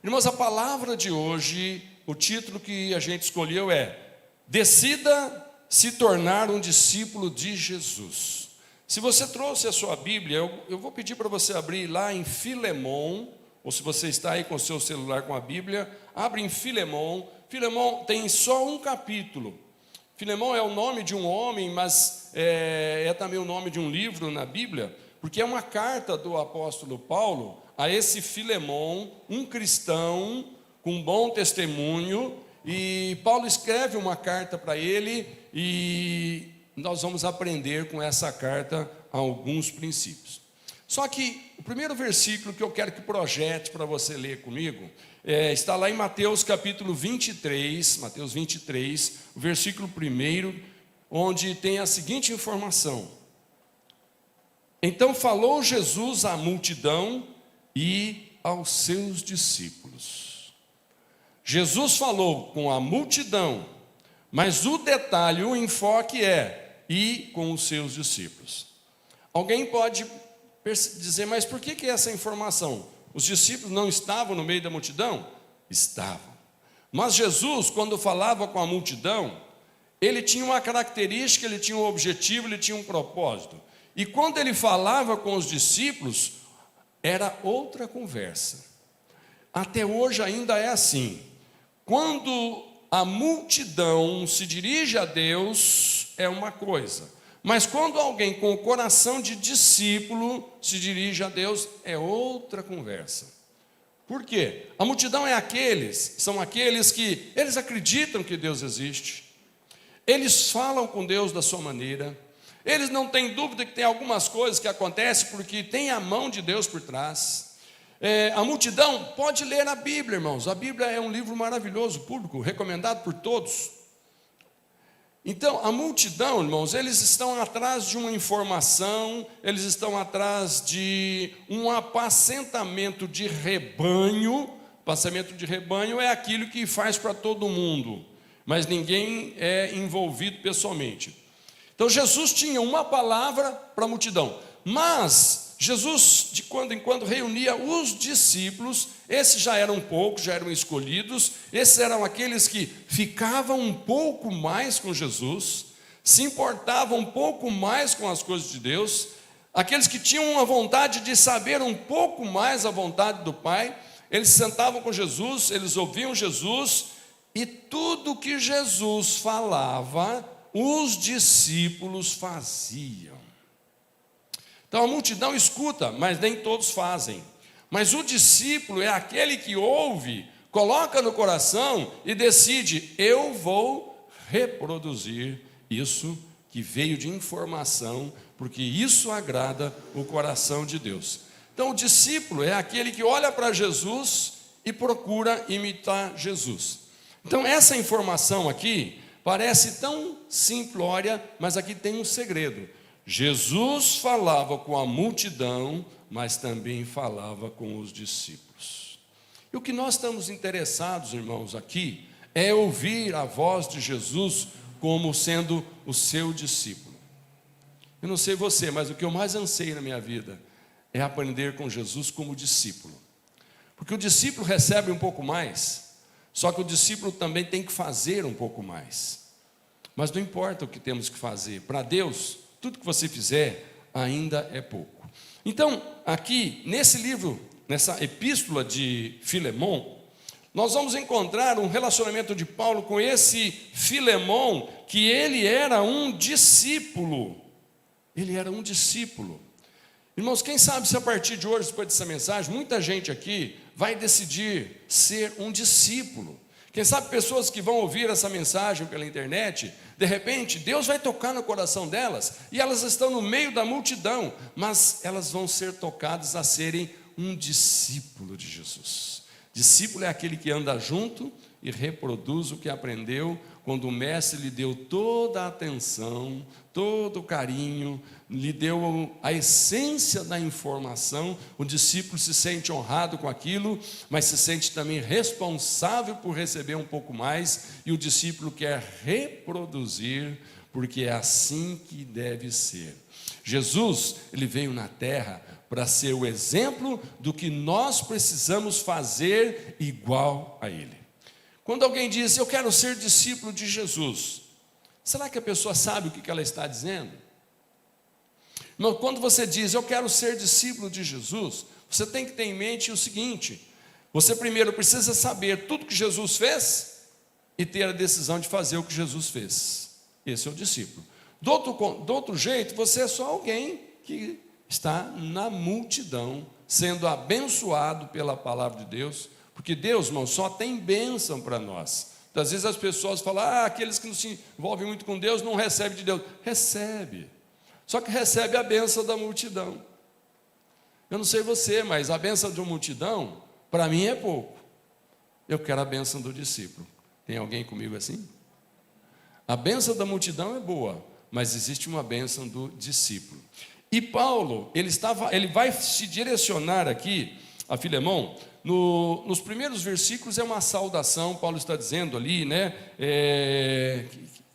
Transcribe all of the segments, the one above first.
Irmãos, a palavra de hoje, o título que a gente escolheu é: Decida se tornar um discípulo de Jesus. Se você trouxe a sua Bíblia, eu vou pedir para você abrir lá em Filemon, ou se você está aí com o seu celular com a Bíblia, abre em Filemon. Filemon tem só um capítulo. Filemon é o nome de um homem, mas é também o nome de um livro na Bíblia, porque é uma carta do apóstolo Paulo a esse Filemon, um cristão com bom testemunho, e Paulo escreve uma carta para ele, e nós vamos aprender com essa carta alguns princípios. Só que o primeiro versículo que eu quero que projete para você ler comigo, está lá em Mateus capítulo 23, Mateus 23, o versículo 1, onde tem a seguinte informação: Então falou Jesus à multidão e aos seus discípulos. Jesus falou com a multidão, mas o detalhe, o enfoque é e com os seus discípulos. Alguém pode dizer, mas por que essa informação? Os discípulos não estavam no meio da multidão? Estavam. Mas Jesus, quando falava com a multidão, ele tinha uma característica, ele tinha um objetivo, ele tinha um propósito. E quando ele falava com os discípulos, era outra conversa. Até hoje ainda é assim. Quando a multidão se dirige a Deus, é uma coisa. Mas quando alguém com o coração de discípulo se dirige a Deus, é outra conversa. Por quê? A multidão são aqueles que eles acreditam que Deus existe. Eles falam com Deus da sua maneira. Eles não têm dúvida que tem algumas coisas que acontecem porque tem a mão de Deus por trás. A multidão pode ler a Bíblia, irmãos. A Bíblia é um livro maravilhoso, público, recomendado por todos. Então, a multidão, irmãos, eles estão atrás de uma informação, eles estão atrás de um apacentamento de rebanho. Apacentamento de rebanho é aquilo que faz para todo mundo, mas ninguém é envolvido pessoalmente. Então, Jesus tinha uma palavra para a multidão, mas Jesus, de quando em quando, reunia os discípulos. Esses já eram poucos, já eram escolhidos. Esses eram aqueles que ficavam um pouco mais com Jesus, se importavam um pouco mais com as coisas de Deus, aqueles que tinham uma vontade de saber um pouco mais a vontade do Pai. Eles sentavam com Jesus, eles ouviam Jesus, e tudo que Jesus falava, os discípulos faziam. Então a multidão escuta, mas nem todos fazem. Mas o discípulo é aquele que ouve, coloca no coração e decide: eu vou reproduzir isso que veio de informação, porque isso agrada o coração de Deus. Então o discípulo é aquele que olha para Jesus e procura imitar Jesus. Então essa informação aqui parece tão simplória, mas aqui tem um segredo. Jesus falava com a multidão, mas também falava com os discípulos. E o que nós estamos interessados, irmãos, aqui, é ouvir a voz de Jesus como sendo o seu discípulo. Eu não sei você, mas o que eu mais anseio na minha vida é aprender com Jesus como discípulo. Porque o discípulo recebe um pouco mais, só que o discípulo também tem que fazer um pouco mais. Mas não importa o que temos que fazer, para Deus, tudo que você fizer ainda é pouco. Então, aqui, nesse livro, nessa epístola de Filemon, nós vamos encontrar um relacionamento de Paulo com esse Filemon, que ele era um discípulo. Ele era um discípulo. Irmãos, quem sabe se a partir de hoje, depois dessa mensagem, muita gente aqui vai decidir ser um discípulo. Quem sabe pessoas que vão ouvir essa mensagem pela internet, de repente, Deus vai tocar no coração delas, e elas estão no meio da multidão, mas elas vão ser tocadas a serem um discípulo de Jesus. Discípulo é aquele que anda junto e reproduz o que aprendeu, quando o mestre lhe deu toda a atenção, todo o carinho, lhe deu a essência da informação. O discípulo se sente honrado com aquilo, mas se sente também responsável por receber um pouco mais, e o discípulo quer reproduzir, porque é assim que deve ser. Jesus, ele veio na terra para ser o exemplo do que nós precisamos fazer igual a ele. Quando alguém diz, eu quero ser discípulo de Jesus, será que a pessoa sabe o que ela está dizendo? Não, quando você diz, eu quero ser discípulo de Jesus, você tem que ter em mente o seguinte: você primeiro precisa saber tudo que Jesus fez e ter a decisão de fazer o que Jesus fez. Esse é o discípulo. Do outro jeito, você é só alguém que está na multidão, sendo abençoado pela palavra de Deus, porque Deus, irmão, só tem bênção para nós. Às vezes as pessoas falam, aqueles que não se envolvem muito com Deus não recebem de Deus. Recebe, só que recebe a bênção da multidão. Eu não sei você, mas a bênção de uma multidão, para mim é pouco. Eu quero a bênção do discípulo. Tem alguém comigo assim? A bênção da multidão é boa, mas existe uma bênção do discípulo. E Paulo, ele vai se direcionar aqui a Filemão. Nos primeiros versículos é uma saudação. Paulo está dizendo ali, né?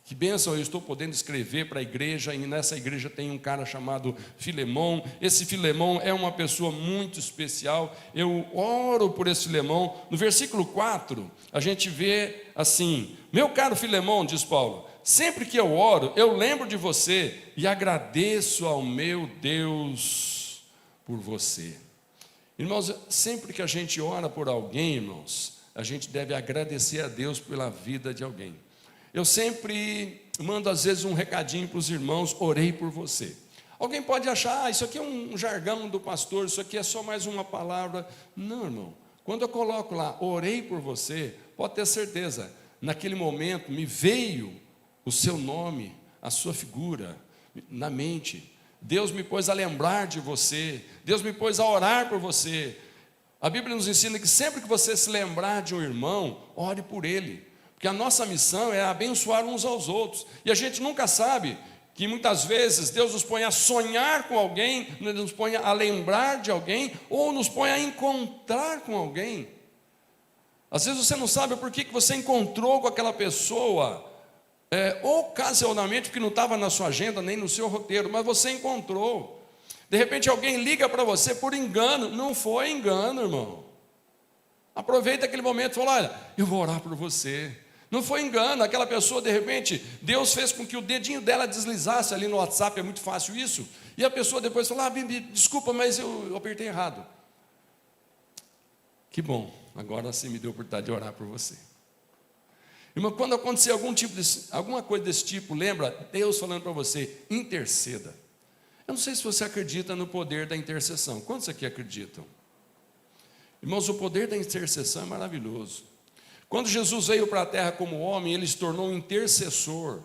Que bênção eu estou podendo escrever para a igreja, e nessa igreja tem um cara chamado Filemão. Esse Filemão é uma pessoa muito especial. Eu oro por esse Filemão. No versículo 4, a gente vê assim: meu caro Filemão, diz Paulo, sempre que eu oro, eu lembro de você e agradeço ao meu Deus por você. Irmãos, sempre que a gente ora por alguém, irmãos, a gente deve agradecer a Deus pela vida de alguém. Eu sempre mando às vezes um recadinho para os irmãos, orei por você. Alguém pode achar, isso aqui é um jargão do pastor, isso aqui é só mais uma palavra. Não, irmão, quando eu coloco lá, orei por você, pode ter certeza, naquele momento me veio o seu nome, a sua figura na mente. Deus me pôs a lembrar de você, Deus me pôs a orar por você. A Bíblia nos ensina que sempre que você se lembrar de um irmão, ore por ele, porque a nossa missão é abençoar uns aos outros, e a gente nunca sabe que muitas vezes Deus nos põe a sonhar com alguém, nos põe a lembrar de alguém, ou nos põe a encontrar com alguém. Às vezes você não sabe por que você encontrou com aquela pessoa, ocasionalmente, porque não estava na sua agenda, nem no seu roteiro, mas você encontrou. De repente alguém liga para você por engano. Não foi engano, irmão. Aproveita aquele momento e fala, olha, eu vou orar por você. Não foi engano, aquela pessoa, de repente, Deus fez com que o dedinho dela deslizasse ali no WhatsApp, é muito fácil isso, e a pessoa depois fala, Bibi, desculpa, mas eu apertei errado. Que bom, agora você me deu a oportunidade de orar por você. Irmão, quando acontecer alguma coisa desse tipo, lembra, Deus falando para você, interceda. Eu não sei se você acredita no poder da intercessão. Quantos aqui acreditam? Irmãos, o poder da intercessão é maravilhoso. Quando Jesus veio para a terra como homem, ele se tornou um intercessor.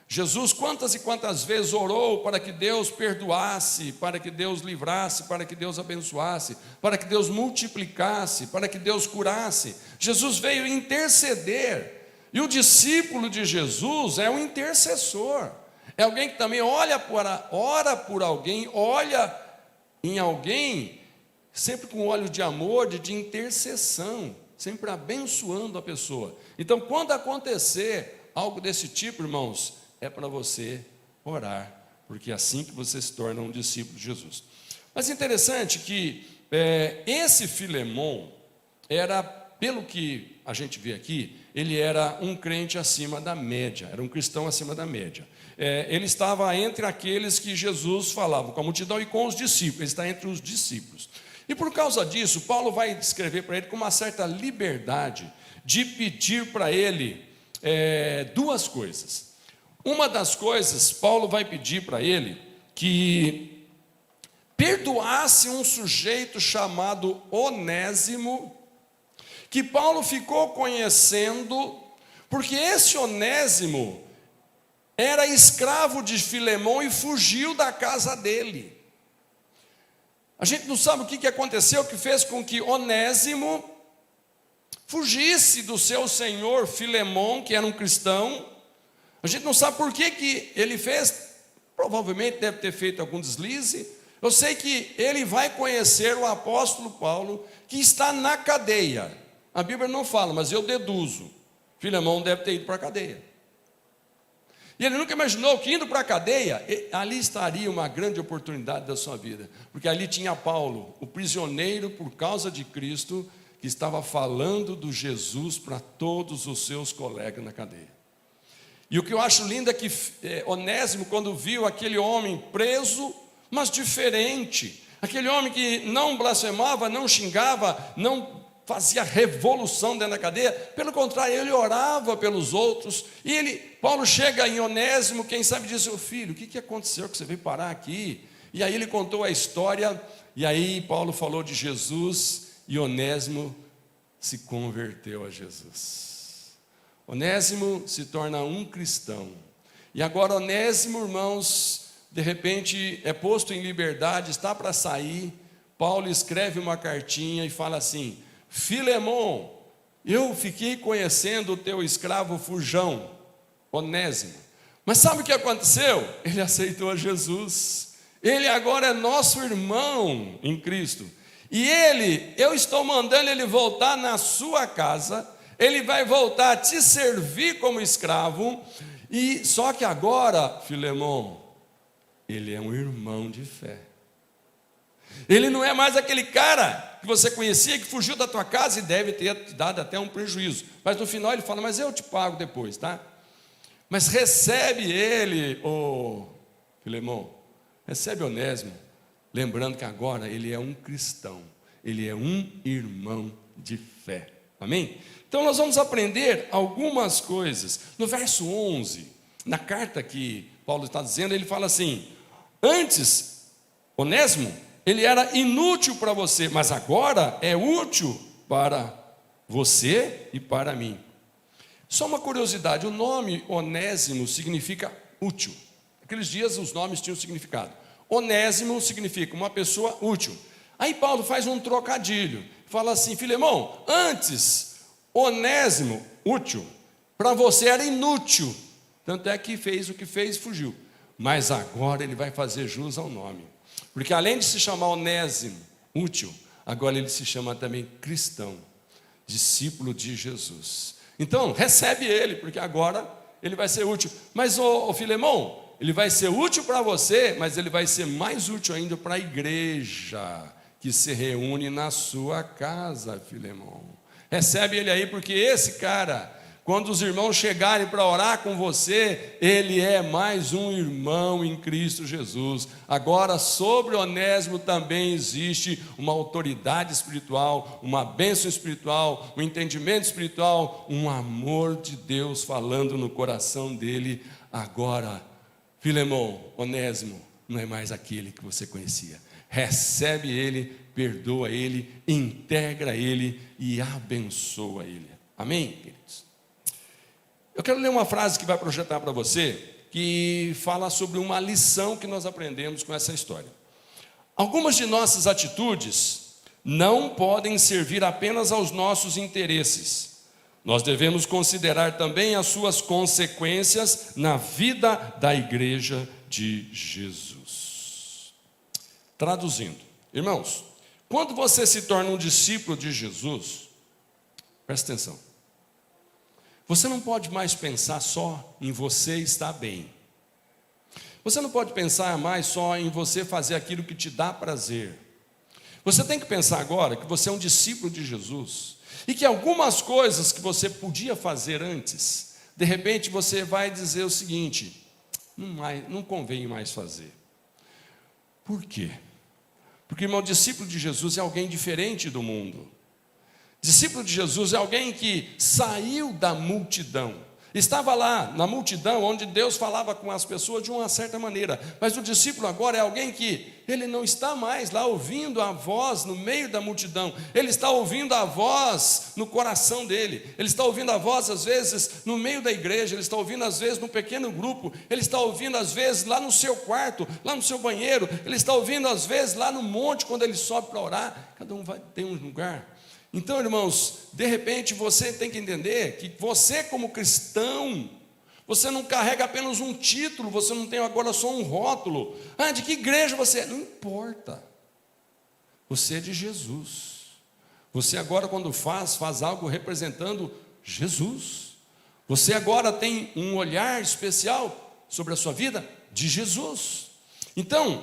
Jesus quantas e quantas vezes orou para que Deus perdoasse, para que Deus livrasse, para que Deus abençoasse, para que Deus multiplicasse, para que Deus curasse. Jesus veio interceder. E o discípulo de Jesus é um intercessor. É alguém que também ora por alguém, olha em alguém, sempre com olhos de amor, de intercessão, sempre abençoando a pessoa. Então, quando acontecer algo desse tipo, irmãos, é para você orar, porque é assim que você se torna um discípulo de Jesus. Mas interessante que esse Filemão era, pelo que a gente vê aqui, ele era um crente acima da média, era um cristão acima da média. Ele estava entre aqueles que Jesus falava com a multidão e com os discípulos, ele está entre os discípulos. E por causa disso, Paulo vai escrever para ele com uma certa liberdade de pedir para ele duas coisas. Uma das coisas, Paulo vai pedir para ele que perdoasse um sujeito chamado Onésimo, que Paulo ficou conhecendo, porque esse Onésimo era escravo de Filemão e fugiu da casa dele. A gente não sabe o que aconteceu, que fez com que Onésimo fugisse do seu senhor Filemão, que era um cristão. A gente não sabe por que ele fez, provavelmente deve ter feito algum deslize. Eu sei que ele vai conhecer o apóstolo Paulo, que está na cadeia. A Bíblia não fala, mas eu deduzo. Filemão deve ter ido para a cadeia. E ele nunca imaginou que indo para a cadeia, ali estaria uma grande oportunidade da sua vida. Porque ali tinha Paulo, o prisioneiro por causa de Cristo, que estava falando do Jesus para todos os seus colegas na cadeia. E o que eu acho lindo é que Onésimo, quando viu aquele homem preso, mas diferente, aquele homem que não blasfemava, não xingava, não fazia revolução dentro da cadeia, pelo contrário, ele orava pelos outros. E Paulo chega em Onésimo, quem sabe diz: seu filho, o que aconteceu que você veio parar aqui? E aí ele contou a história, e aí Paulo falou de Jesus, e Onésimo se converteu a Jesus. Onésimo se torna um cristão. E agora Onésimo, irmãos, de repente é posto em liberdade, está para sair. Paulo escreve uma cartinha e fala assim: Filemon, eu fiquei conhecendo o teu escravo fujão, Onésimo. Mas sabe o que aconteceu? Ele aceitou a Jesus. Ele agora é nosso irmão em Cristo. E eu estou mandando ele voltar na sua casa. Ele vai voltar a te servir como escravo. E só que agora, Filemon, ele é um irmão de fé. Ele não é mais aquele cara que você conhecia, que fugiu da tua casa e deve ter te dado até um prejuízo. Mas no final ele fala: mas eu te pago depois, tá? Mas recebe ele, Filemon, recebe Onésimo, lembrando que agora ele é um cristão, ele é um irmão de fé. Amém? Então nós vamos aprender algumas coisas. No verso 11, na carta que Paulo está dizendo, ele fala assim: antes, Onésimo, ele era inútil para você, mas agora é útil para você e para mim. Só uma curiosidade: o nome Onésimo significa útil. Naqueles dias os nomes tinham significado. Onésimo significa uma pessoa útil. Aí Paulo faz um trocadilho, fala assim: Filemão, antes Onésimo, útil, para você era inútil, tanto é que fez o que fez e fugiu. Mas agora ele vai fazer jus ao nome. Porque além de se chamar Onésimo, útil, agora ele se chama também cristão, discípulo de Jesus. Então, recebe ele, porque agora ele vai ser útil. Mas, Filemão, ele vai ser útil para você, mas ele vai ser mais útil ainda para a igreja, que se reúne na sua casa, Filemão. Recebe ele aí, porque esse cara, quando os irmãos chegarem para orar com você, ele é mais um irmão em Cristo Jesus. Agora, sobre Onésimo também existe uma autoridade espiritual, uma bênção espiritual, um entendimento espiritual, um amor de Deus falando no coração dele. Agora, Filemão, Onésimo não é mais aquele que você conhecia. Recebe ele, perdoa ele, integra ele e abençoa ele. Amém, queridos? Eu quero ler uma frase que vai projetar para você, que fala sobre uma lição que nós aprendemos com essa história. Algumas de nossas atitudes não podem servir apenas aos nossos interesses. Nós devemos considerar também as suas consequências na vida da igreja de Jesus. Traduzindo, irmãos, quando você se torna um discípulo de Jesus, presta atenção, você não pode mais pensar só em você estar bem. Você não pode pensar mais só em você fazer aquilo que te dá prazer. Você tem que pensar agora que você é um discípulo de Jesus e que algumas coisas que você podia fazer antes, de repente você vai dizer o seguinte: não convém mais fazer. Por quê? Porque, irmão, discípulo de Jesus é alguém diferente do mundo. Discípulo de Jesus é alguém que saiu da multidão. Estava lá na multidão onde Deus falava com as pessoas de uma certa maneira. Mas o discípulo agora é alguém que ele não está mais lá ouvindo a voz no meio da multidão. Ele está ouvindo a voz no coração dele. Ele está ouvindo a voz às vezes no meio da igreja. Ele está ouvindo às vezes num pequeno grupo. Ele está ouvindo às vezes lá no seu quarto, lá no seu banheiro. Ele está ouvindo às vezes lá no monte quando ele sobe para orar. Cada um tem um lugar. Então, irmãos, de repente você tem que entender que você como cristão, você não carrega apenas um título, você não tem agora só um rótulo. De que igreja você é? Não importa. Você é de Jesus. Você agora quando faz algo representando Jesus. Você agora tem um olhar especial sobre a sua vida? De Jesus. Então,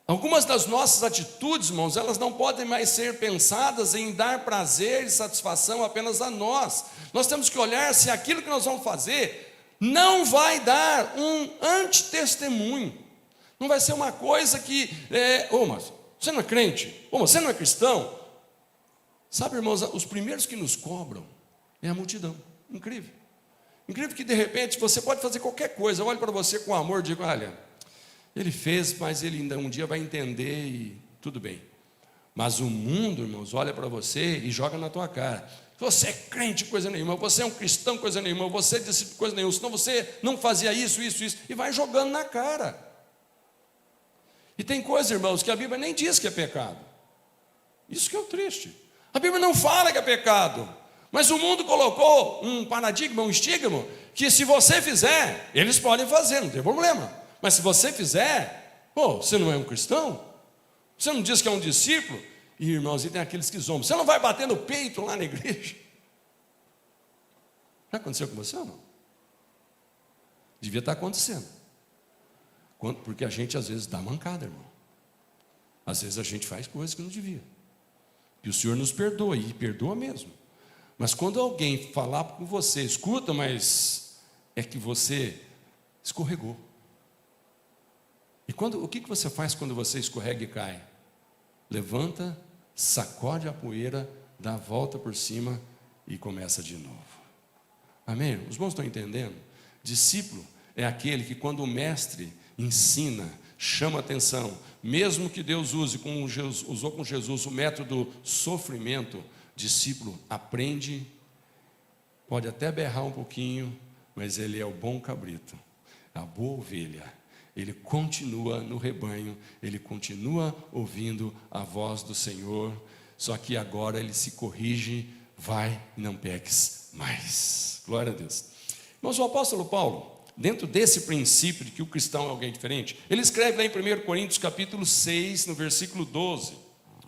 algumas das nossas atitudes, irmãos, elas não podem mais ser pensadas em dar prazer e satisfação apenas a nós. Nós temos que olhar se aquilo que nós vamos fazer não vai dar um antitestemunho. Não vai ser uma coisa que, mas você não é crente? Mas você não é cristão? Sabe, irmãos, os primeiros que nos cobram é a multidão. Incrível. Incrível que de repente você pode fazer qualquer coisa. Eu olho para você com amor e digo, olha, ele fez, mas ele ainda um dia vai entender e tudo bem. Mas o mundo, irmãos, olha para você e joga na tua cara. Você é crente, coisa nenhuma. Você é um cristão, coisa nenhuma. Você é discípulo, coisa nenhuma. Senão você não fazia isso. E vai jogando na cara. E tem coisas, irmãos, que a Bíblia nem diz que é pecado. Isso que é o triste. A Bíblia não fala que é pecado. Mas o mundo colocou um paradigma, um estigma, que se você fizer, eles podem fazer, não tem problema. Mas se você fizer, você não é um cristão? Você não diz que é um discípulo? E irmãos, e tem aqueles que zombam. Você não vai bater no peito lá na igreja? Já aconteceu com você ou não? Devia estar acontecendo. Porque a gente às vezes dá mancada, irmão. Às vezes a gente faz coisas que não devia. E o Senhor nos perdoa, e perdoa mesmo. Mas quando alguém falar com você, escuta, mas é que você escorregou. E o que você faz quando você escorrega e cai? Levanta, sacode a poeira, dá a volta por cima e começa de novo. Amém? Os irmãos estão entendendo? Discípulo é aquele que quando o mestre ensina, chama atenção, mesmo que Deus usou com Jesus o método sofrimento, discípulo aprende, pode até berrar um pouquinho, mas ele é o bom cabrito, a boa ovelha. Ele continua no rebanho, ele continua ouvindo a voz do Senhor, só que agora ele se corrige, vai e não peques mais. Glória a Deus. Mas o apóstolo Paulo, dentro desse princípio de que o cristão é alguém diferente, ele escreve lá em 1 Coríntios capítulo 6, no versículo 12.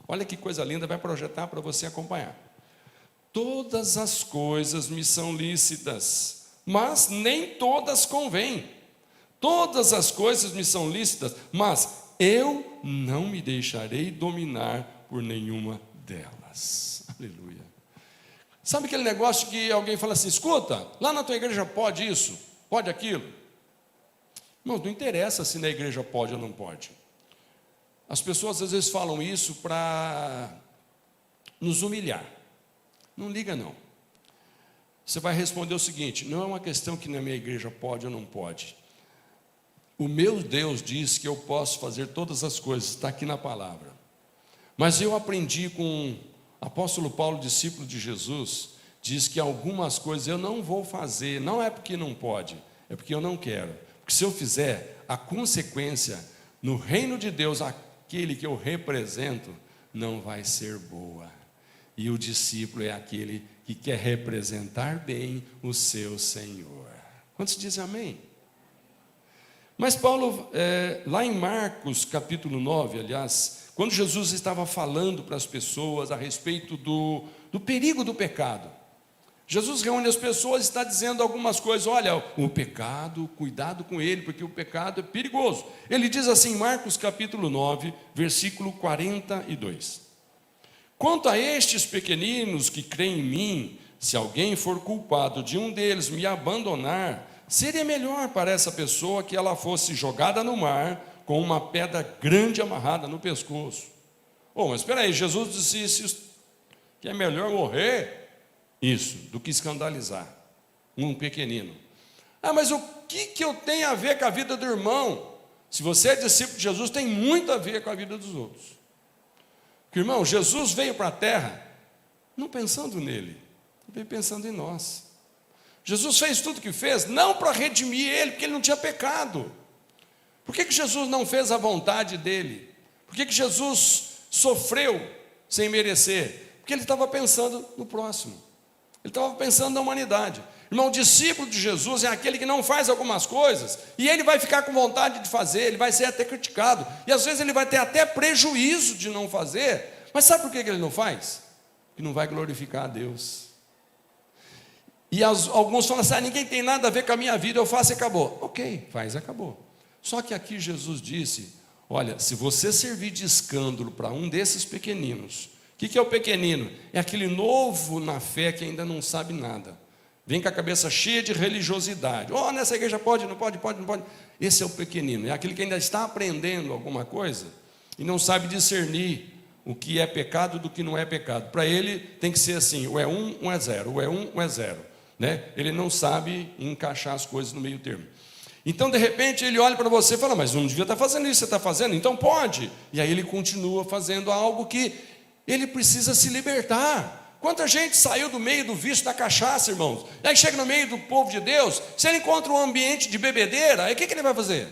Olha que coisa linda, vai projetar para você acompanhar. Todas as coisas me são lícitas, mas nem todas convêm. Todas as coisas me são lícitas, mas eu não me deixarei dominar por nenhuma delas. Aleluia. Sabe aquele negócio que alguém fala assim, escuta, lá na tua igreja pode isso, pode aquilo? Não interessa se na igreja pode ou não pode. As pessoas às vezes falam isso para nos humilhar. Não liga não. Você vai responder o seguinte, não é uma questão que na minha igreja pode ou não pode. O meu Deus diz que eu posso fazer todas as coisas, está aqui na palavra. Mas eu aprendi com o apóstolo Paulo, discípulo de Jesus, diz que algumas coisas eu não vou fazer, não é porque não pode, é porque eu não quero. Porque se eu fizer, a consequência no reino de Deus, aquele que eu represento, não vai ser boa. E o discípulo é aquele que quer representar bem o seu Senhor. Quantos dizem amém? Mas Paulo, lá em Marcos capítulo 9, aliás, quando Jesus estava falando para as pessoas a respeito do perigo do pecado, Jesus reúne as pessoas e está dizendo algumas coisas, olha, o pecado, cuidado com ele, porque o pecado é perigoso. Ele diz assim em Marcos capítulo 9, versículo 42. Quanto a estes pequeninos que creem em mim, se alguém for culpado de um deles me abandonar, seria melhor para essa pessoa que ela fosse jogada no mar com uma pedra grande amarrada no pescoço. Mas espera aí, Jesus disse que é melhor morrer isso do que escandalizar um pequenino. Mas o que eu tenho a ver com a vida do irmão? Se você é discípulo de Jesus, tem muito a ver com a vida dos outros. Porque, irmão, Jesus veio para a terra não pensando nele, veio pensando em nós. Jesus fez tudo o que fez, não para redimir ele, porque ele não tinha pecado. Por que Jesus não fez a vontade dele? Por que Jesus sofreu sem merecer? Porque ele estava pensando no próximo. Ele estava pensando na humanidade. Irmão, o discípulo de Jesus é aquele que não faz algumas coisas, e ele vai ficar com vontade de fazer, ele vai ser até criticado, e às vezes ele vai ter até prejuízo de não fazer, mas sabe por que ele não faz? Porque não vai glorificar a Deus. E alguns falam assim, ninguém tem nada a ver com a minha vida, eu faço e acabou. Ok, faz e acabou. Só que aqui Jesus disse, olha, se você servir de escândalo para um desses pequeninos, o que é o pequenino? É aquele novo na fé que ainda não sabe nada. Vem com a cabeça cheia de religiosidade. Nessa igreja pode, não pode, não pode. Esse é o pequenino, é aquele que ainda está aprendendo alguma coisa e não sabe discernir o que é pecado do que não é pecado. Para ele tem que ser assim, ou é 1, ou é 0, ou é 1, ou é 0. Né? Ele não sabe encaixar as coisas no meio termo. Então, de repente, ele olha para você e fala, mas não devia estar fazendo isso, você está fazendo? Então pode. E aí ele continua fazendo algo que ele precisa se libertar. Quanta gente saiu do meio do vício da cachaça, irmãos? E aí chega no meio do povo de Deus, se ele encontra um ambiente de bebedeira, aí o que ele vai fazer?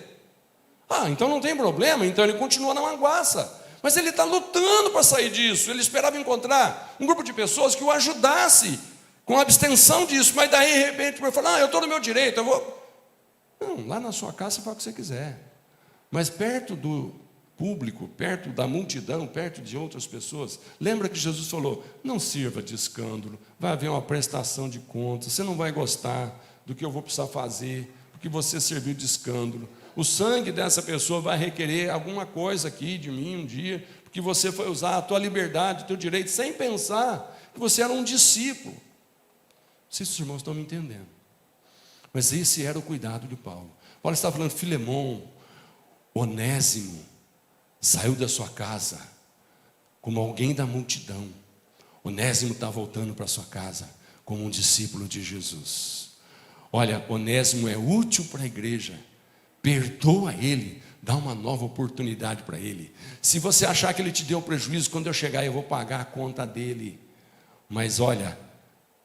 Então não tem problema, então ele continua na manguaça. Mas ele está lutando para sair disso. Ele esperava encontrar um grupo de pessoas que o ajudasse com a abstenção disso, mas daí, de repente, ele fala, eu estou no meu direito, eu vou... Não, lá na sua casa você faz o que você quiser. Mas perto do público, perto da multidão, perto de outras pessoas, lembra que Jesus falou, não sirva de escândalo, vai haver uma prestação de contas, você não vai gostar do que eu vou precisar fazer, porque você serviu de escândalo. O sangue dessa pessoa vai requerer alguma coisa aqui de mim um dia, porque você foi usar a tua liberdade, o teu direito, sem pensar que você era um discípulo. Não sei se os irmãos estão me entendendo. Mas esse era o cuidado de Paulo. Paulo está falando, Filemon, Onésimo, saiu da sua casa como alguém da multidão. Onésimo está voltando para sua casa como um discípulo de Jesus. Olha, Onésimo é útil para a igreja. Perdoa ele, dá uma nova oportunidade para ele. Se você achar que ele te deu prejuízo, quando eu chegar eu vou pagar a conta dele. Mas olha,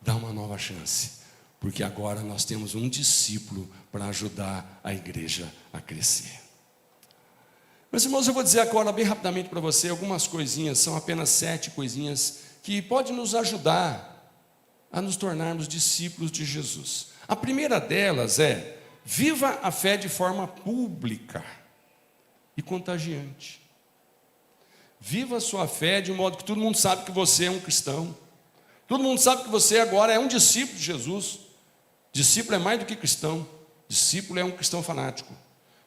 dá uma nova chance, porque agora nós temos um discípulo para ajudar a igreja a crescer. Meus irmãos, eu vou dizer agora bem rapidamente para você algumas coisinhas, são apenas 7 coisinhas que podem nos ajudar a nos tornarmos discípulos de Jesus. A primeira delas é, viva a fé de forma pública e contagiante. Viva a sua fé de um modo que todo mundo sabe que você é um cristão. Todo mundo sabe que você agora é um discípulo de Jesus. Discípulo é mais do que cristão. Discípulo é um cristão fanático.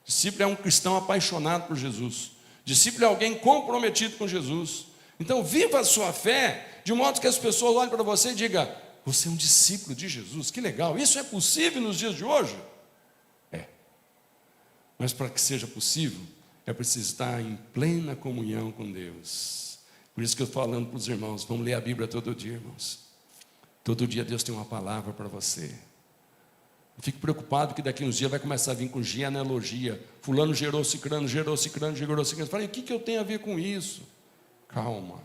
Discípulo é um cristão apaixonado por Jesus. Discípulo é alguém comprometido com Jesus. Então, viva a sua fé de modo que as pessoas olhem para você e digam, você é um discípulo de Jesus, que legal. Isso é possível nos dias de hoje? É. Mas para que seja possível, é preciso estar em plena comunhão com Deus. Por isso que eu estou falando para os irmãos, vamos ler a Bíblia todo dia, irmãos. Todo dia Deus tem uma palavra para você. Eu fico preocupado que daqui uns dias vai começar a vir com genealogia. Fulano gerou cicrano, gerou cicrano, gerou cicrano. Eu falei, o que eu tenho a ver com isso? Calma.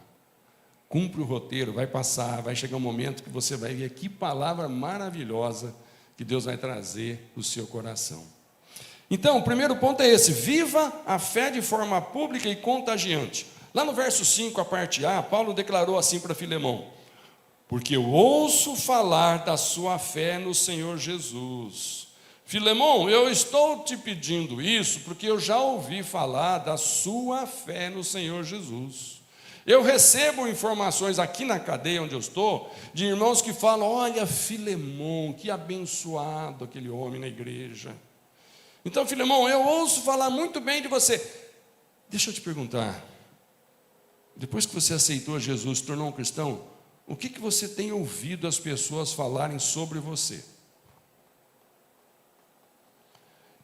Cumpre o roteiro, vai passar, vai chegar um momento que você vai ver que palavra maravilhosa que Deus vai trazer no seu coração. Então, o primeiro ponto é esse, viva a fé de forma pública e contagiante. Lá no verso 5, a parte A, Paulo declarou assim para Filemão, porque eu ouço falar da sua fé no Senhor Jesus. Filemão, eu estou te pedindo isso porque eu já ouvi falar da sua fé no Senhor Jesus. Eu recebo informações aqui na cadeia onde eu estou, de irmãos que falam, olha Filemão, que abençoado aquele homem na igreja. Então Filemão, eu ouço falar muito bem de você. Deixa eu te perguntar, depois que você aceitou Jesus, se tornou um cristão, o que você tem ouvido as pessoas falarem sobre você?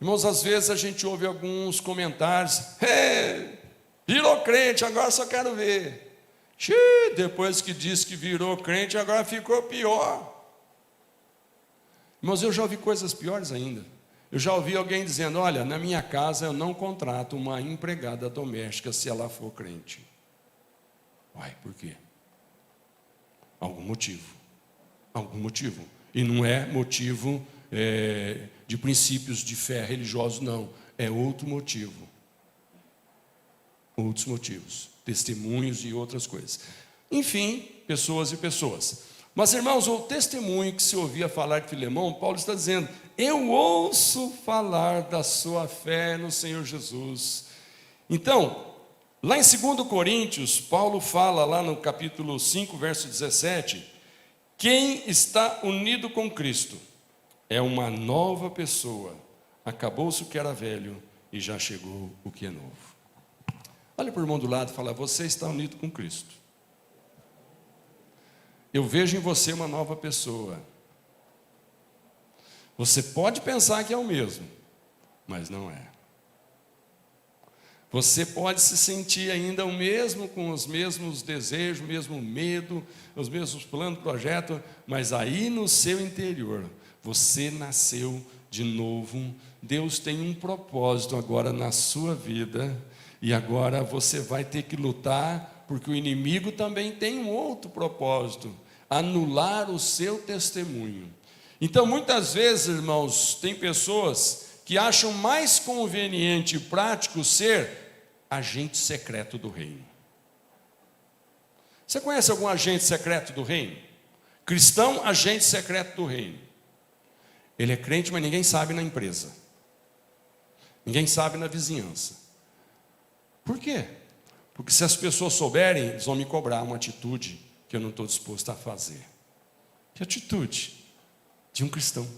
Irmãos, às vezes a gente ouve alguns comentários, virou crente, agora só quero ver. Depois que disse que virou crente, agora ficou pior. Irmãos, eu já ouvi coisas piores ainda. Eu já ouvi alguém dizendo, olha, na minha casa eu não contrato uma empregada doméstica se ela for crente. Uai, por quê? Algum motivo. Algum motivo. E não é motivo de princípios de fé religiosos, não. É outro motivo. Outros motivos. Testemunhos e outras coisas. Enfim, pessoas e pessoas. Mas, irmãos, o testemunho que se ouvia falar de Filemão, Paulo está dizendo, eu ouço falar da sua fé no Senhor Jesus. Então, lá em 2 Coríntios, Paulo fala lá no capítulo 5, verso 17, Quem está unido com Cristo é uma nova pessoa. Acabou-se o que era velho e já chegou o que é novo. Olha para o irmão do lado e fala: você está unido com Cristo. Eu vejo em você uma nova pessoa. Você pode pensar que é o mesmo, mas não é. Você pode se sentir ainda o mesmo, com os mesmos desejos, o mesmo medo, os mesmos planos, projetos, mas aí no seu interior, você nasceu de novo. Deus tem um propósito agora na sua vida, e agora você vai ter que lutar, porque o inimigo também tem um outro propósito: anular o seu testemunho. Então, muitas vezes, irmãos, tem pessoas que acham mais conveniente e prático ser agente secreto do reino. Você conhece algum agente secreto do reino? Cristão, agente secreto do reino. Ele é crente, mas ninguém sabe na empresa. Ninguém sabe na vizinhança. Por quê? Porque se as pessoas souberem, eles vão me cobrar uma atitude que eu não estou disposto a fazer. Que atitude? De um cristão.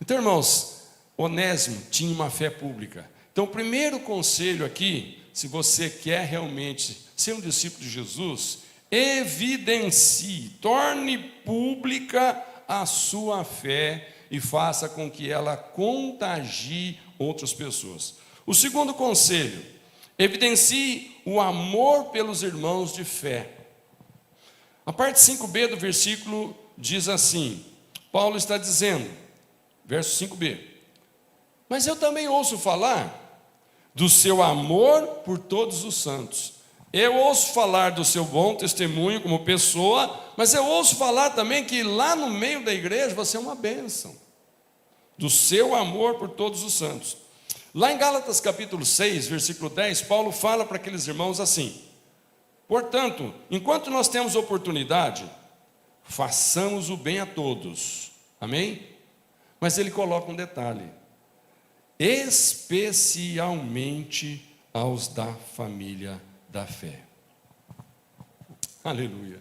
Então, irmãos, Onésimo tinha uma fé pública. Então, o primeiro conselho aqui, se você quer realmente ser um discípulo de Jesus, evidencie, torne pública a sua fé e faça com que ela contagie outras pessoas. O segundo conselho: evidencie o amor pelos irmãos de fé. A parte 5b do versículo diz assim, Paulo está dizendo, verso 5b: mas eu também ouço falar do seu amor por todos os santos. Eu ouço falar do seu bom testemunho como pessoa, mas eu ouço falar também que lá no meio da igreja você é uma bênção. Do seu amor por todos os santos. Lá em Gálatas capítulo 6, versículo 10, Paulo fala para aqueles irmãos assim: portanto, enquanto nós temos oportunidade, façamos o bem a todos. Amém? Mas ele coloca um detalhe: especialmente aos da família da fé. Aleluia.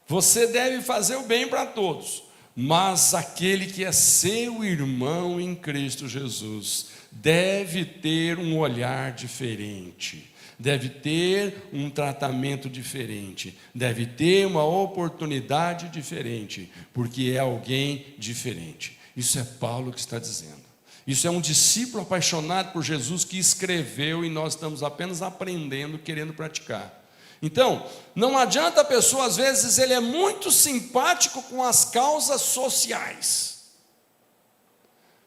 Você deve fazer o bem para todos, mas aquele que é seu irmão em Cristo Jesus deve ter um olhar diferente, deve ter um tratamento diferente, deve ter uma oportunidade diferente, porque é alguém diferente. Isso é Paulo que está dizendo. Isso é um discípulo apaixonado por Jesus que escreveu, e nós estamos apenas aprendendo, querendo praticar. Então, não adianta a pessoa, às vezes, ele é muito simpático com as causas sociais.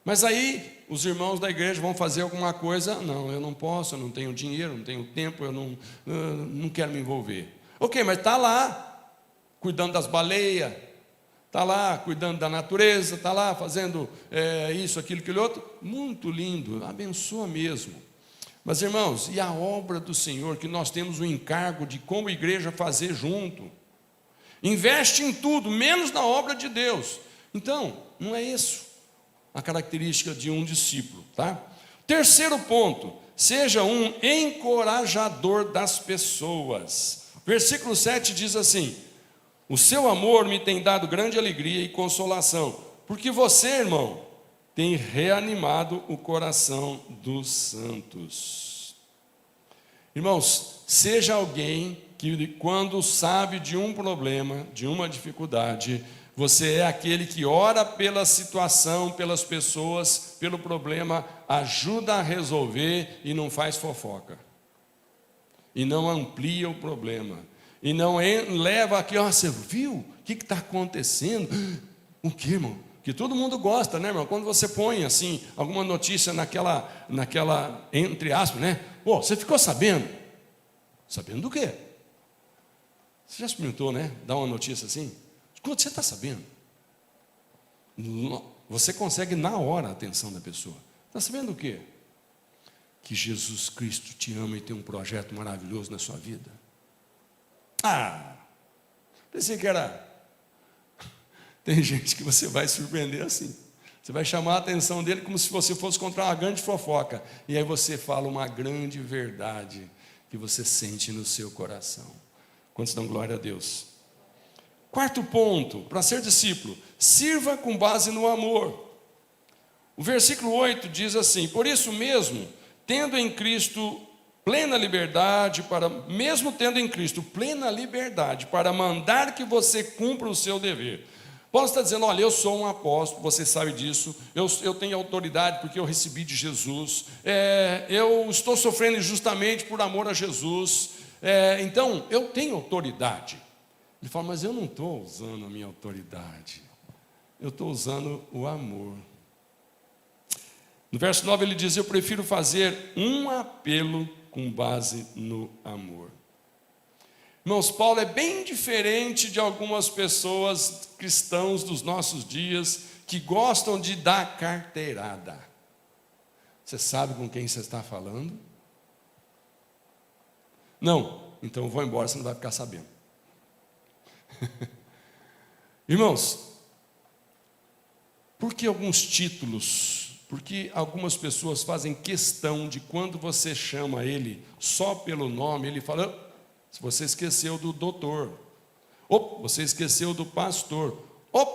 Mas aí, os irmãos da igreja vão fazer alguma coisa, não, eu não posso, eu não tenho dinheiro, não tenho tempo, eu não quero me envolver. Ok, mas está lá, cuidando das baleias, está lá cuidando da natureza, está lá fazendo isso, aquilo, aquilo outro. Muito lindo, abençoa mesmo. Mas, irmãos, e a obra do Senhor, que nós temos o encargo de, como igreja, fazer junto? Investe em tudo, menos na obra de Deus. Então, não é isso a característica de um discípulo, tá? Terceiro ponto: seja um encorajador das pessoas. Versículo 7 diz assim: o seu amor me tem dado grande alegria e consolação, porque você, irmão, tem reanimado o coração dos santos. Irmãos, seja alguém que, quando sabe de um problema, de uma dificuldade, você é aquele que ora pela situação, pelas pessoas, pelo problema, ajuda a resolver e não faz fofoca. E não amplia o problema. E não leva aqui, você viu? O que está acontecendo? O que, irmão? Que todo mundo gosta, né, irmão? Quando você põe, assim, alguma notícia naquela entre aspas, né? Pô, você ficou sabendo? Sabendo do quê? Você já experimentou, né? Dar uma notícia assim? Quando você está sabendo? Você consegue na hora a atenção da pessoa. Está sabendo do quê? Que Jesus Cristo te ama e tem um projeto maravilhoso na sua vida. Pensei que era... Tem gente que você vai surpreender assim. Você vai chamar a atenção dele como se você fosse contar uma grande fofoca. E aí você fala uma grande verdade que você sente no seu coração. Quantos dão glória a Deus? Quarto ponto, para ser discípulo, sirva com base no amor. O versículo 8 diz assim: por isso mesmo, tendo em Cristo plena liberdade mesmo tendo em Cristo plena liberdade para mandar que você cumpra o seu dever. Paulo está dizendo: olha, eu sou um apóstolo, você sabe disso, eu tenho autoridade porque eu recebi de Jesus, eu estou sofrendo injustamente por amor a Jesus, então eu tenho autoridade. Ele fala: mas eu não estou usando a minha autoridade, eu estou usando o amor. No verso 9 ele diz: eu prefiro fazer um apelo com base no amor. Irmãos, Paulo é bem diferente de algumas pessoas cristãos dos nossos dias que gostam de dar carteirada. Você sabe com quem você está falando? Não, então eu vou embora, você não vai ficar sabendo. Irmãos, por que alguns títulos? Porque algumas pessoas fazem questão de quando você chama ele só pelo nome, ele fala: se você esqueceu do doutor, você esqueceu do pastor,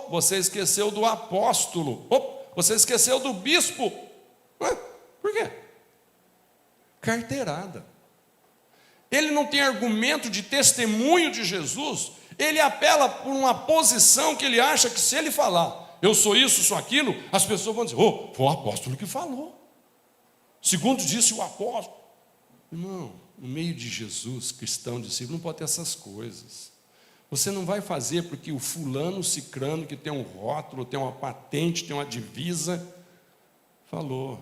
você esqueceu do apóstolo, você esqueceu do bispo. Por quê? Carteirada. Ele não tem argumento de testemunho de Jesus, ele apela por uma posição que ele acha que se ele falar: eu sou isso, sou aquilo, as pessoas vão dizer: foi o apóstolo que falou, segundo disse o apóstolo. Irmão, no meio de Jesus, cristão, discípulo, não pode ter essas coisas. Você não vai fazer porque o fulano, cicrano, que tem um rótulo, tem uma patente, tem uma divisa, falou.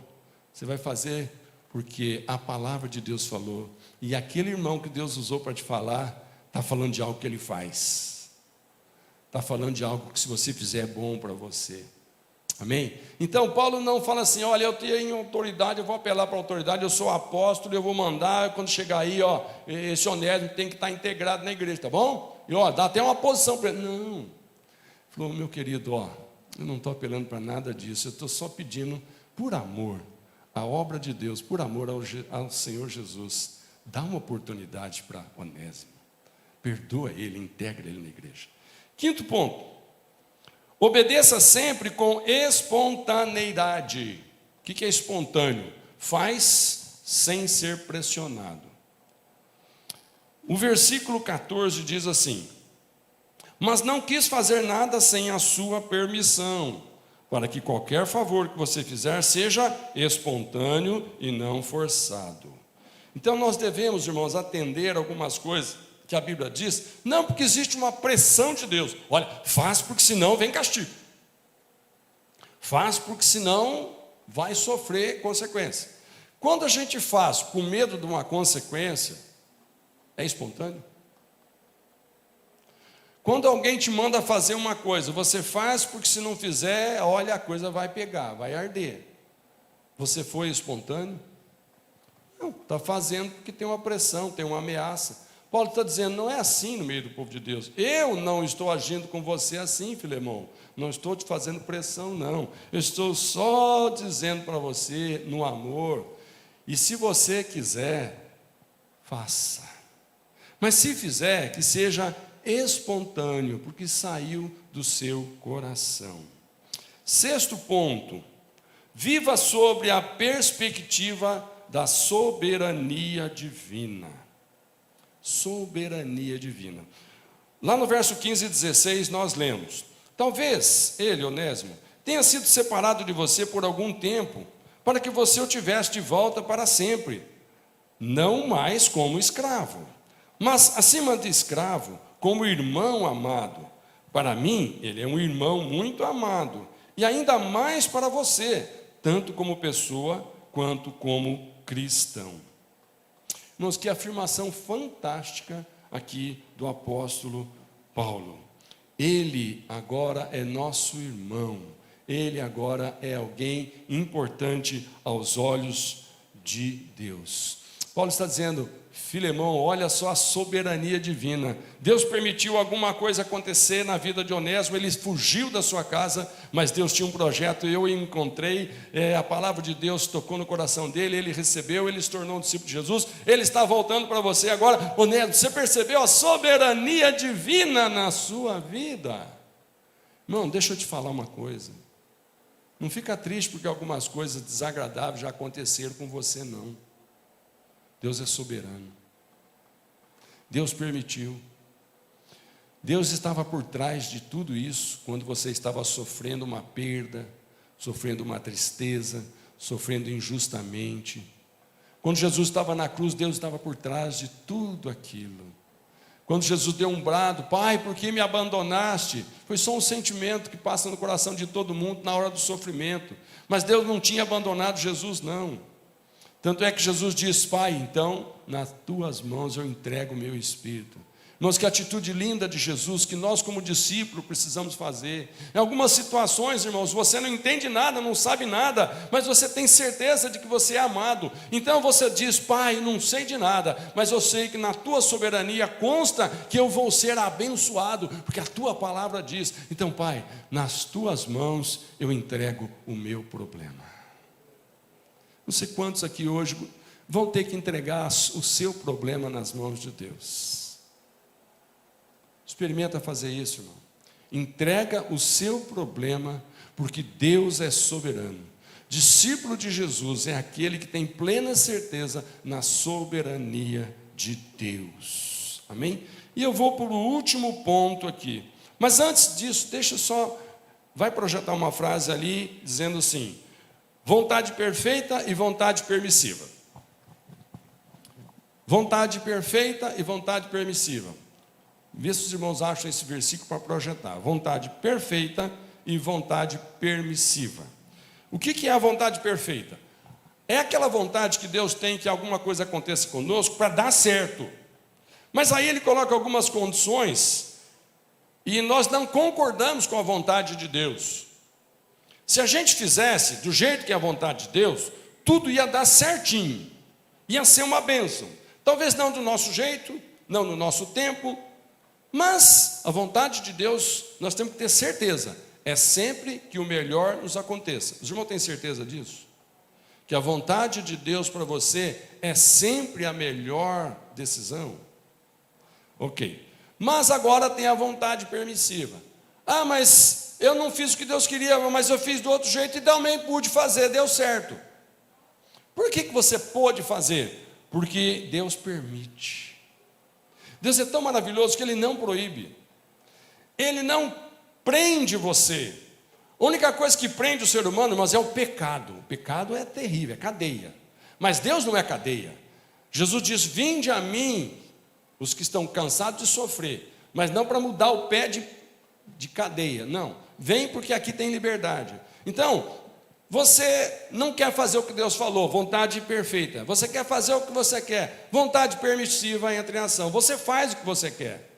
Você vai fazer porque a palavra de Deus falou, e aquele irmão que Deus usou para te falar, está falando de algo que ele faz. Está falando de algo que, se você fizer, é bom para você. Amém? Então Paulo não fala assim: olha, eu tenho autoridade, eu vou apelar para a autoridade, eu sou apóstolo, eu vou mandar, quando chegar aí, esse Onésimo tem que estar integrado na igreja, tá bom? E dá até uma posição para ele. Não. Falou: meu querido, eu não estou apelando para nada disso, eu estou só pedindo, por amor, a obra de Deus, por amor ao Senhor Jesus, dá uma oportunidade para Onésimo. Perdoa ele, integra ele na igreja. Quinto ponto: obedeça sempre com espontaneidade. O que é espontâneo? Faz sem ser pressionado. O versículo 14 diz assim: mas não quis fazer nada sem a sua permissão, para que qualquer favor que você fizer seja espontâneo e não forçado. Então nós devemos, irmãos, atender algumas coisas que a Bíblia diz, não porque existe uma pressão de Deus. Olha, faz porque senão vem castigo. Faz porque senão vai sofrer consequência. Quando a gente faz com medo de uma consequência, é espontâneo. Quando alguém te manda fazer uma coisa, você faz porque se não fizer, olha, a coisa vai pegar, vai arder. Você foi espontâneo? Não, está fazendo porque tem uma pressão, tem uma ameaça. Paulo está dizendo: não é assim no meio do povo de Deus. Eu não estou agindo com você assim, Filemão. Não estou te fazendo pressão, não. Eu estou só dizendo para você no amor. E se você quiser, faça. Mas se fizer, que seja espontâneo, porque saiu do seu coração. Sexto ponto: viva sobre a perspectiva da soberania divina. Soberania divina. Lá no verso 15 e 16 nós lemos: talvez ele, Onésimo, tenha sido separado de você por algum tempo, para que você o tivesse de volta para sempre, não mais como escravo, mas acima de escravo, como irmão amado. Para mim, ele é um irmão muito amado, e ainda mais para você, tanto como pessoa, quanto como cristão. Irmãos, que afirmação fantástica aqui do apóstolo Paulo. Ele agora é nosso irmão, ele agora é alguém importante aos olhos de Deus. Paulo está dizendo: Filemão, olha só a soberania divina. Deus permitiu alguma coisa acontecer na vida de Onésimo, ele fugiu da sua casa, mas Deus tinha um projeto, eu o encontrei, a palavra de Deus tocou no coração dele, ele recebeu, ele se tornou um discípulo de Jesus, ele está voltando para você agora. Onésimo, você percebeu a soberania divina na sua vida? Irmão, deixa eu te falar uma coisa, não fica triste porque algumas coisas desagradáveis já aconteceram com você, não. Deus é soberano. Deus permitiu. Deus estava por trás de tudo isso, quando você estava sofrendo uma perda, sofrendo uma tristeza, sofrendo injustamente. Quando Jesus estava na cruz, Deus estava por trás de tudo aquilo. Quando Jesus deu um brado: Pai, por que me abandonaste? Foi só um sentimento que passa no coração de todo mundo na hora do sofrimento. Mas Deus não tinha abandonado Jesus, não. Tanto é que Jesus diz: Pai, então, nas tuas mãos eu entrego o meu espírito. Irmãos, que atitude linda de Jesus, que nós como discípulos precisamos fazer. Em algumas situações, irmãos, você não entende nada, não sabe nada, mas você tem certeza de que você é amado. Então você diz: Pai, não sei de nada, mas eu sei que na tua soberania consta que eu vou ser abençoado, porque a tua palavra diz. Então, Pai, nas tuas mãos eu entrego o meu problema. Não sei quantos aqui hoje vão ter que entregar o seu problema nas mãos de Deus. Experimenta fazer isso, irmão. Entrega o seu problema, porque Deus é soberano. Discípulo de Jesus é aquele que tem plena certeza na soberania de Deus. Amém? E eu vou para o último ponto aqui. Mas antes disso, vai projetar uma frase ali dizendo assim: vontade perfeita e vontade permissiva. Vontade perfeita e vontade permissiva. Vê se os irmãos acham esse versículo para projetar. Vontade perfeita e vontade permissiva. O que é a vontade perfeita? É aquela vontade que Deus tem que alguma coisa aconteça conosco para dar certo. Mas aí Ele coloca algumas condições e nós não concordamos com a vontade de Deus. Se a gente fizesse do jeito que é a vontade de Deus, tudo ia dar certinho, ia ser uma bênção. Talvez não do nosso jeito, não no nosso tempo, mas a vontade de Deus, nós temos que ter certeza, é sempre que o melhor nos aconteça. Os irmãos têm certeza disso? Que a vontade de Deus para você é sempre a melhor decisão? Ok. Mas agora tem a vontade permissiva. Ah, mas eu não fiz o que Deus queria, mas eu fiz do outro jeito e também pude fazer, deu certo. Por que você pôde fazer? Porque Deus permite. Deus é tão maravilhoso que Ele não proíbe. Ele não prende você. A única coisa que prende o ser humano, irmãos, é o pecado. O pecado é terrível, é cadeia. Mas Deus não é cadeia. Jesus diz: vinde a mim, os que estão cansados de sofrer, mas não para mudar o pé de cadeia, não. Vem porque aqui tem liberdade. Então, você não quer fazer o que Deus falou, vontade perfeita. Você quer fazer o que você quer, vontade permissiva entra em ação. Você faz o que você quer.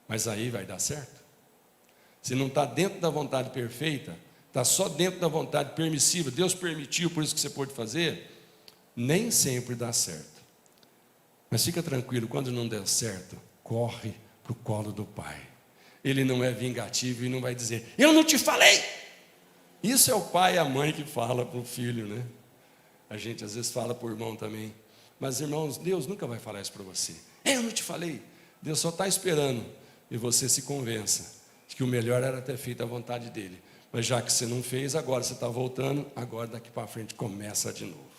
Mas aí vai dar certo? Se não está dentro da vontade perfeita, está só dentro da vontade permissiva, Deus permitiu, por isso que você pode fazer, nem sempre dá certo. Mas fica tranquilo, quando não der certo, corre para o colo do Pai. Ele não é vingativo e não vai dizer: eu não te falei. Isso é o pai e a mãe que fala para o filho, né? A gente às vezes fala para o irmão também. Mas irmãos, Deus nunca vai falar isso para você. Eu não te falei. Deus só está esperando e você se convença de que o melhor era ter feito a vontade dele. Mas já que você não fez, agora você está voltando, agora daqui para frente começa de novo.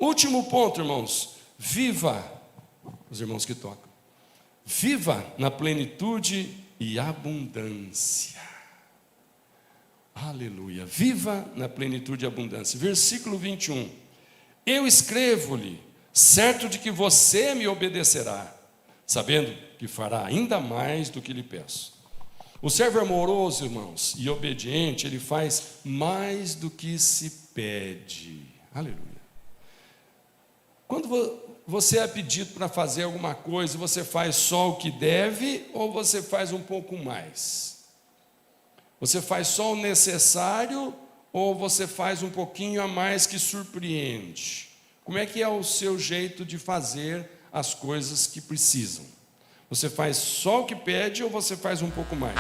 Último ponto, irmãos. Viva, os irmãos que tocam, viva na plenitude e abundância. Aleluia, viva na plenitude e abundância. Versículo 21. Eu escrevo-lhe, certo de que você me obedecerá, sabendo que fará ainda mais do que lhe peço. O servo amoroso, irmãos, e obediente, ele faz mais do que se pede. Aleluia. Quando você é pedido para fazer alguma coisa, você faz só o que deve ou você faz um pouco mais? Você faz só o necessário ou você faz um pouquinho a mais que surpreende? Como é que é o seu jeito de fazer as coisas que precisam? Você faz só o que pede ou você faz um pouco mais?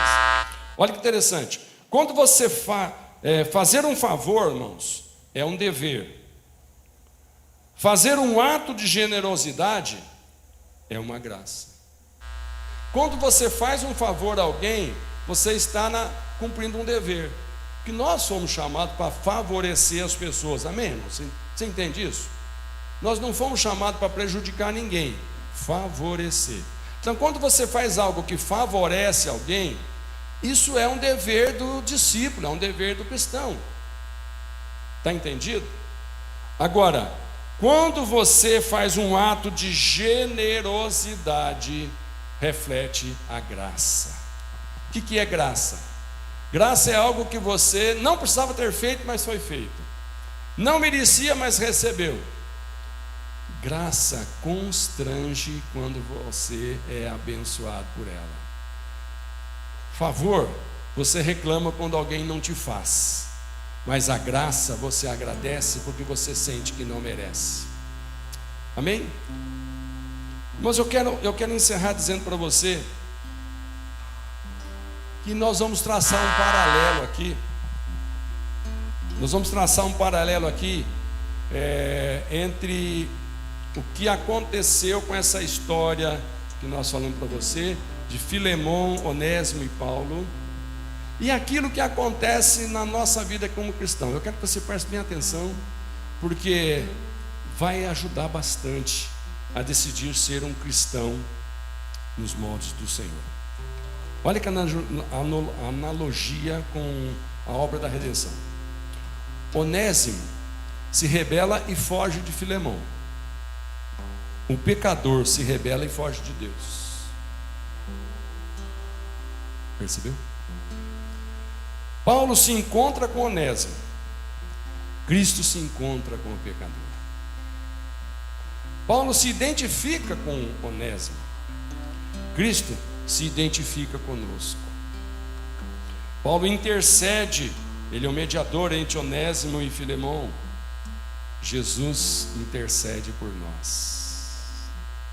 Olha que interessante. Quando você fazer um favor, irmãos, é um dever. Fazer um ato de generosidade é uma graça. Quando você faz um favor a alguém, você está cumprindo um dever. Que nós somos chamados para favorecer as pessoas. Amém, irmão? Você entende isso? Nós não fomos chamados para prejudicar ninguém. Favorecer. Então, quando você faz algo que favorece alguém, isso é um dever do discípulo, é um dever do cristão. Está entendido? Agora, quando você faz um ato de generosidade, reflete a graça. O que é graça? Graça é algo que você não precisava ter feito, mas foi feito. Não merecia, mas recebeu. Graça constrange quando você é abençoado por ela. Favor, você reclama quando alguém não te faz. Mas a graça você agradece porque você sente que não merece. Amém? Mas eu quero encerrar dizendo para você que nós vamos traçar um paralelo aqui. Nós vamos traçar um paralelo aqui entre o que aconteceu com essa história que nós falamos para você, de Filemão, Onésimo e Paulo, e aquilo que acontece na nossa vida como cristão. Eu quero que você preste bem atenção, porque vai ajudar bastante a decidir ser um cristão nos moldes do Senhor. Olha que analogia com a obra da redenção. Onésimo se rebela e foge de Filemão. O pecador se rebela e foge de Deus. Percebeu? Paulo se encontra com Onésimo. Cristo se encontra com o pecador. Paulo se identifica com Onésimo. Cristo se identifica conosco. Paulo intercede, ele é o mediador entre Onésimo e Filemão. Jesus intercede por nós.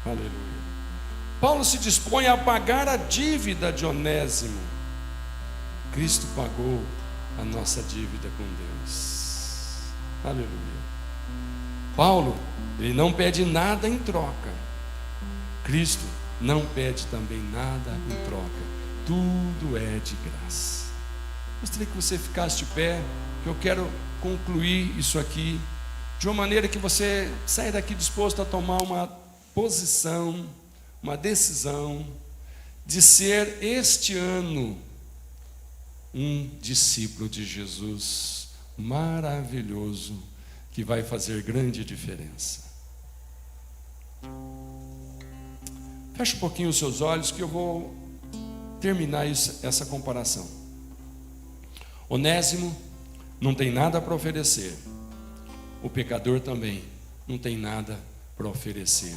Aleluia. Paulo se dispõe a pagar a dívida de Onésimo. Cristo pagou a nossa dívida com Deus. Aleluia. Paulo, ele não pede nada em troca. Cristo não pede também nada em troca. Tudo é de graça. Gostaria que você ficasse de pé, que eu quero concluir isso aqui de uma maneira que você saia daqui disposto a tomar uma posição, uma decisão de ser este ano um discípulo de Jesus maravilhoso, que vai fazer grande diferença. Feche um pouquinho os seus olhos que eu vou terminar essa comparação. Onésimo não tem nada para oferecer. O pecador também não tem nada para oferecer.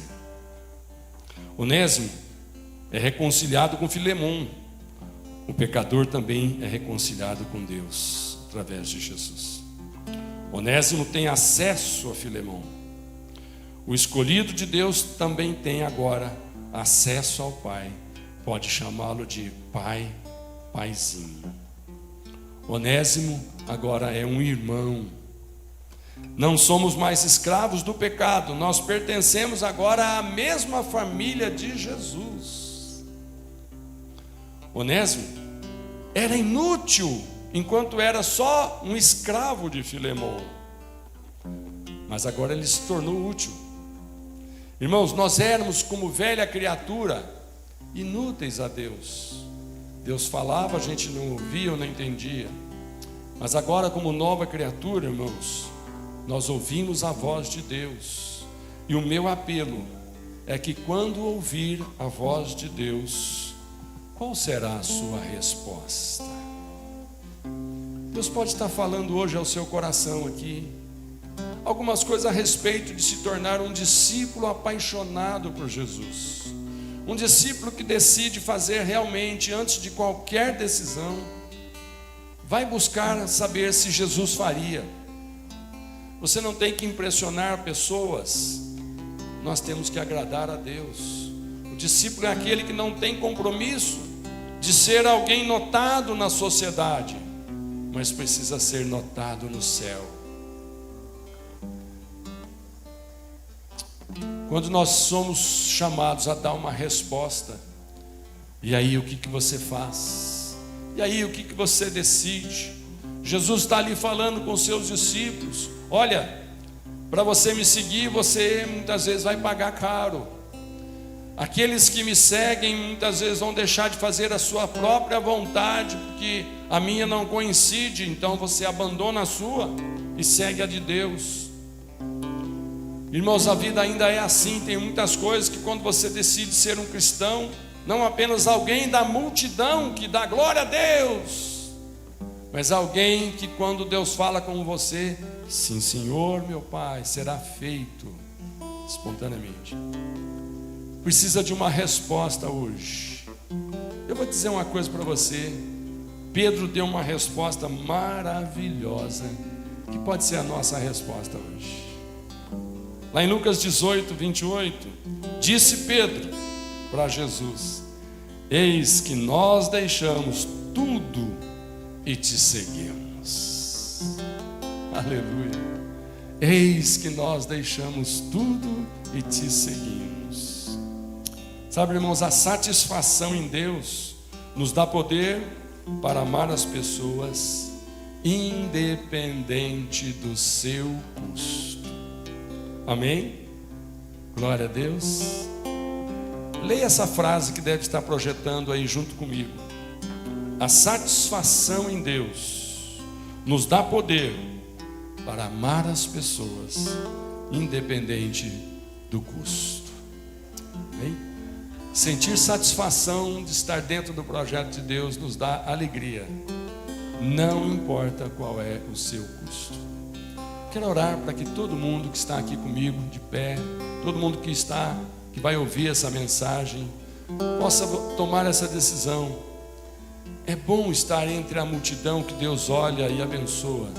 Onésimo é reconciliado com Filemão. O pecador também é reconciliado com Deus através de Jesus. Onésimo tem acesso a Filemão. O escolhido de Deus também tem agora acesso ao Pai. Pode chamá-lo de pai, paizinho. Onésimo agora é um irmão. Não somos mais escravos do pecado. Nós pertencemos agora à mesma família de Jesus. Onésimo era inútil enquanto era só um escravo de Filemão, mas agora ele se tornou útil. Irmãos, nós éramos como velha criatura, inúteis a Deus. Deus falava, a gente não ouvia ou não entendia. Mas agora, como nova criatura, irmãos, nós ouvimos a voz de Deus. E o meu apelo é que quando ouvir a voz de Deus, qual será a sua resposta? Deus pode estar falando hoje ao seu coração aqui algumas coisas a respeito de se tornar um discípulo apaixonado por Jesus, um discípulo que decide fazer realmente, antes de qualquer decisão, vai buscar saber se Jesus faria, Você não tem que impressionar pessoas, nós temos que agradar a Deus. O discípulo é aquele que não tem compromisso de ser alguém notado na sociedade, mas precisa ser notado no céu. Quando nós somos chamados a dar uma resposta, e aí o que você faz? E aí o que você decide? Jesus está ali falando com os seus discípulos: olha, para você me seguir, você muitas vezes vai pagar caro. Aqueles que me seguem muitas vezes vão deixar de fazer a sua própria vontade, porque a minha não coincide. Então você abandona a sua e segue a de Deus. Irmãos, a vida ainda é assim. Tem muitas coisas que quando você decide ser um cristão, não apenas alguém da multidão que dá glória a Deus, mas alguém que quando Deus fala com você, sim Senhor, meu Pai, será feito espontaneamente. Precisa de uma resposta hoje. Eu vou dizer uma coisa para você. Pedro deu uma resposta maravilhosa, que pode ser a nossa resposta hoje. Lá em Lucas 18, 28, disse Pedro para Jesus: eis que nós deixamos tudo e te seguimos. Aleluia. Eis que nós deixamos tudo e te seguimos. Sabe, irmãos, a satisfação em Deus nos dá poder para amar as pessoas, independente do seu custo. Amém? Glória a Deus. Leia essa frase que deve estar projetando aí junto comigo. A satisfação em Deus nos dá poder para amar as pessoas, independente do custo. Amém? Sentir satisfação de estar dentro do projeto de Deus nos dá alegria, não importa qual é o seu custo. Quero orar para que todo mundo que está aqui comigo, de pé, todo mundo que vai ouvir essa mensagem, possa tomar essa decisão. É bom estar entre a multidão que Deus olha e abençoa,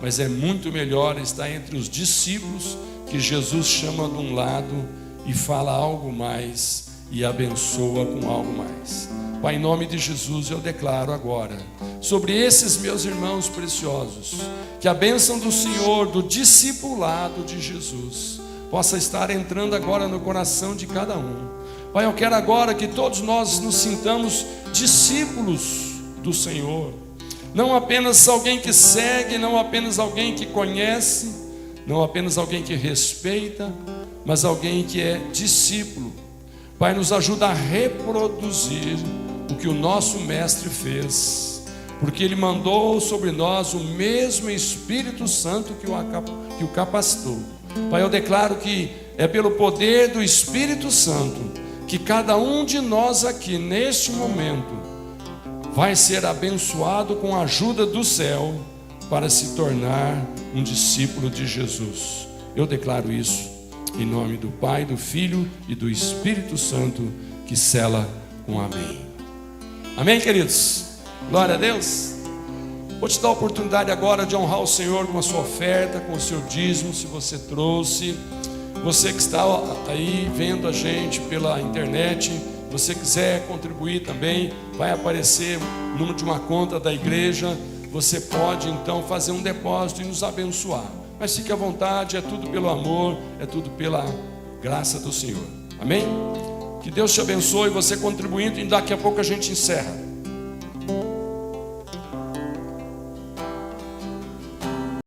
mas é muito melhor estar entre os discípulos que Jesus chama de um lado e fala algo mais e abençoa com algo mais. Pai, em nome de Jesus, eu declaro agora sobre esses meus irmãos preciosos, que a bênção do Senhor, do discipulado de Jesus, possa estar entrando agora no coração de cada um. Pai, eu quero agora que todos nós nos sintamos discípulos do Senhor, não apenas alguém que segue, não apenas alguém que conhece, não apenas alguém que respeita, mas alguém que é discípulo. Pai, nos ajuda a reproduzir o que o nosso mestre fez, porque ele mandou sobre nós o mesmo Espírito Santo que o capacitou. Pai, eu declaro que é pelo poder do Espírito Santo que cada um de nós aqui neste momento vai ser abençoado com a ajuda do céu para se tornar um discípulo de Jesus. Eu declaro isso em nome do Pai, do Filho e do Espírito Santo, que sela com amém. Amém, queridos? Glória a Deus. Vou te dar a oportunidade agora de honrar o Senhor com a sua oferta, com o seu dízimo, se você trouxe. Você que está aí vendo a gente pela internet, se você quiser contribuir também, vai aparecer o número de uma conta da igreja. Você pode então fazer um depósito e nos abençoar. Mas fique à vontade, é tudo pelo amor, é tudo pela graça do Senhor. Amém? Que Deus te abençoe, você contribuindo, e daqui a pouco a gente encerra.